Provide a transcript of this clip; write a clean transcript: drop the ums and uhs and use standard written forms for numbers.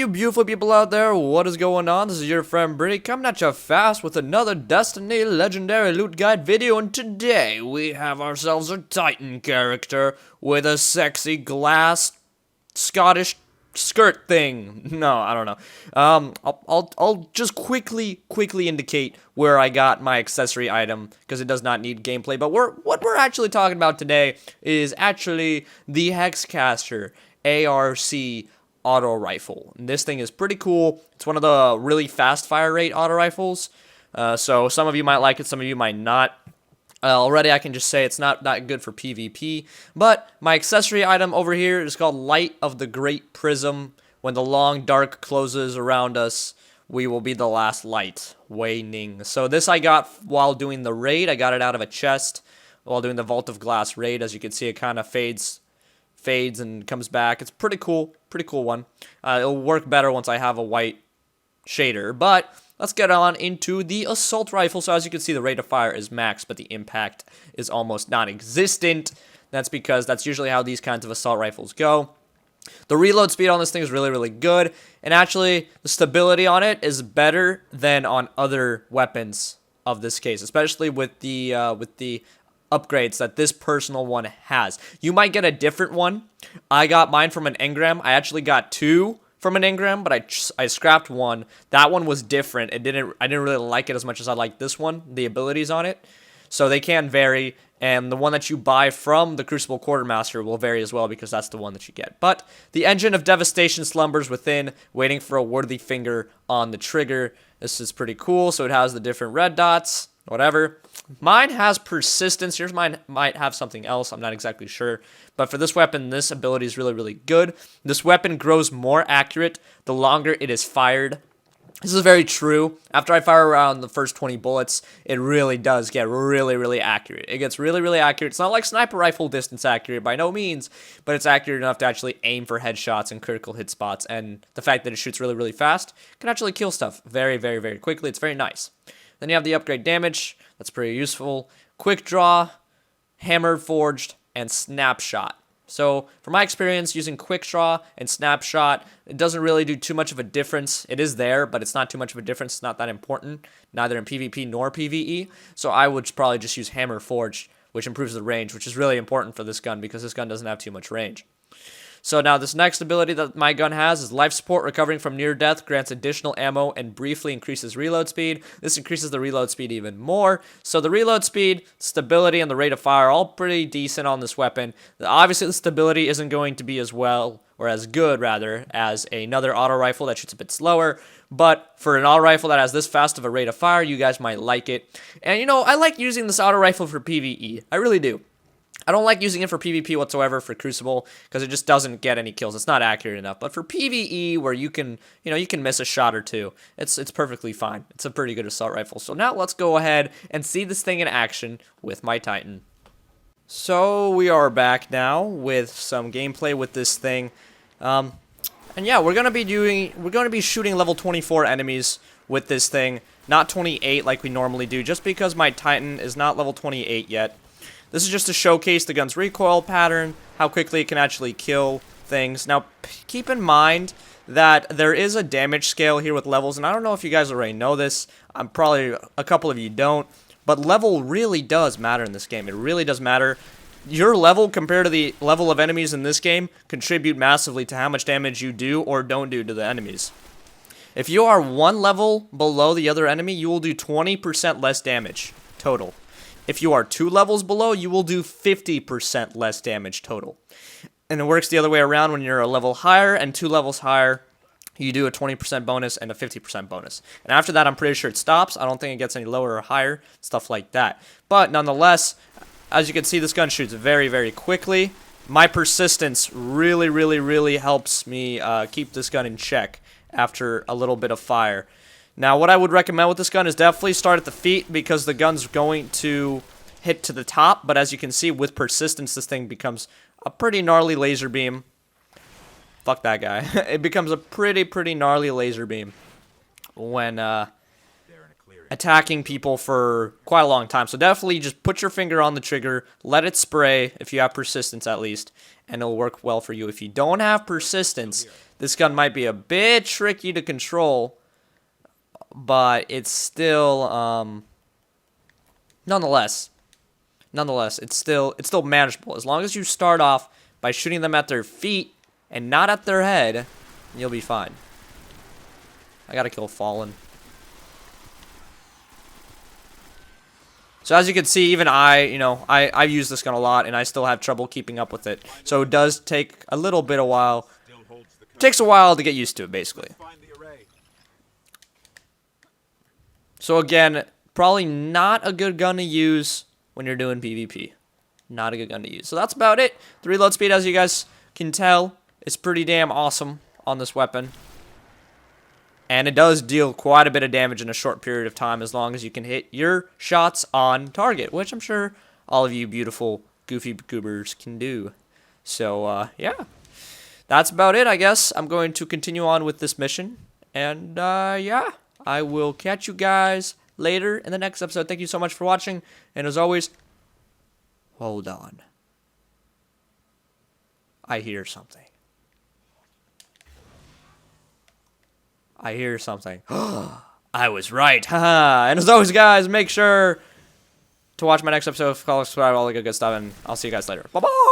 you beautiful people out there, what is going on? This is your friend Britik coming at you fast with another Destiny Legendary Loot Guide video, and today we have ourselves a Titan character with a sexy glass Scottish skirt thing. No, I don't know. I'll just quickly indicate where I got my accessory item because it does not need gameplay. But what we're actually talking about today is actually the Hexcaster ARC auto rifle. And this thing is pretty cool. It's one of the really fast fire rate auto rifles. So some of you might like it, some of you might not. Already I can just say it's not that good for PvP, but my accessory item over here is called Light of the Great Prism. When the long dark closes around us, we will be the last light waning. So this I got while doing the raid. I got it out of a chest while doing the Vault of Glass raid. As you can see, it kind of fades and comes back. It's pretty cool one. It'll work better once I have a white shader, but let's get on into the assault rifle. So as you can see, the rate of fire is max, but the impact is almost non-existent. That's because that's usually how these kinds of assault rifles go. The reload speed on this thing is really good, and actually the stability on it is better than on other weapons of this case, especially with the upgrades that this personal one has. You might get a different one. I got mine from an engram. I actually got two from an engram, but I scrapped one. That one was different. I didn't really like it as much as I like this one, the abilities on it. So they can vary, and the one that you buy from the Crucible Quartermaster will vary as well because that's the one that you get. But the Engine of Devastation slumbers within, waiting for a worthy finger on the trigger. This is pretty cool. So it has the different red dots, whatever. Mine has persistence. Yours might have something else. I'm not exactly sure. But for this weapon, this ability is really good. This weapon grows more accurate the longer it is fired. This is very true. After I fire around the first 20 bullets, it really does get really accurate. It gets really accurate. It's not like sniper rifle distance accurate by no means, but it's accurate enough to actually aim for headshots and critical hit spots. And the fact that it shoots really fast can actually kill stuff very quickly. It's very nice. Then you have the upgrade damage. That's pretty useful. Quick draw, hammered forged, and snapshot. So, from my experience using quick draw and snapshot, it doesn't really do too much of a difference. It is there, but it's not too much of a difference. It's not that important, neither in PvP nor PvE. So I would probably just use hammer forged, which improves the range, which is really important for this gun because this gun doesn't have too much range. So now this next ability that my gun has is life support. Recovering from near death grants additional ammo and briefly increases reload speed. This increases the reload speed even more. So the reload speed, stability, and the rate of fire are all pretty decent on this weapon. Obviously the stability isn't going to be as well, or as good rather, as another auto rifle that shoots a bit slower. But for an auto rifle that has this fast of a rate of fire, you guys might like it. And you know, I like using this auto rifle for PvE. I really do. I don't like using it for PvP whatsoever for Crucible because it just doesn't get any kills. It's not accurate enough. But for PvE, where you can miss a shot or two, it's perfectly fine. It's a pretty good assault rifle. So now let's go ahead and see this thing in action with my Titan. So we are back now with some gameplay with this thing. And yeah, we're gonna be shooting level 24 enemies with this thing, not 28 like we normally do, just because my Titan is not level 28 yet. This is just to showcase the gun's recoil pattern, how quickly it can actually kill things. Now, keep in mind that there is a damage scale here with levels, and I don't know if you guys already know this. Probably a couple of you don't, but level really does matter in this game. It really does matter. Your level compared to the level of enemies in this game contribute massively to how much damage you do or don't do to the enemies. If you are one level below the other enemy, you will do 20% less damage total. If you are 2 levels below, you will do 50% less damage total. And it works the other way around. When you're a level higher and 2 levels higher, you do a 20% bonus and a 50% bonus. And after that, I'm pretty sure it stops. I don't think it gets any lower or higher, stuff like that. But nonetheless, as you can see, this gun shoots very quickly. My persistence really helps me keep this gun in check after a little bit of fire. Now, what I would recommend with this gun is definitely start at the feet because the gun's going to hit to the top. But as you can see, with persistence, this thing becomes a pretty gnarly laser beam. Fuck that guy. It becomes a pretty gnarly laser beam when attacking people for quite a long time. So definitely just put your finger on the trigger, let it spray if you have persistence at least, and it'll work well for you. If you don't have persistence, this gun might be a bit tricky to control, but it's still, nonetheless, it's still manageable. As long as you start off by shooting them at their feet and not at their head, you'll be fine. I gotta kill Fallen. So as you can see, even I've used this gun a lot, and I still have trouble keeping up with it. So it does take a little bit of while. It takes a while to get used to it, basically. So again, probably not a good gun to use when you're doing PvP. Not a good gun to use. So that's about it. The reload speed, as you guys can tell, is pretty damn awesome on this weapon. And it does deal quite a bit of damage in a short period of time as long as you can hit your shots on target, which I'm sure all of you beautiful goofy goobers can do. So, yeah. That's about it, I guess. I'm going to continue on with this mission. And, yeah. I will catch you guys later in the next episode. Thank you so much for watching. And as always, hold on. I hear something. I hear something. I was right. Haha. And as always, guys, make sure to watch my next episode. Follow, subscribe, all the good stuff. And I'll see you guys later. Bye-bye.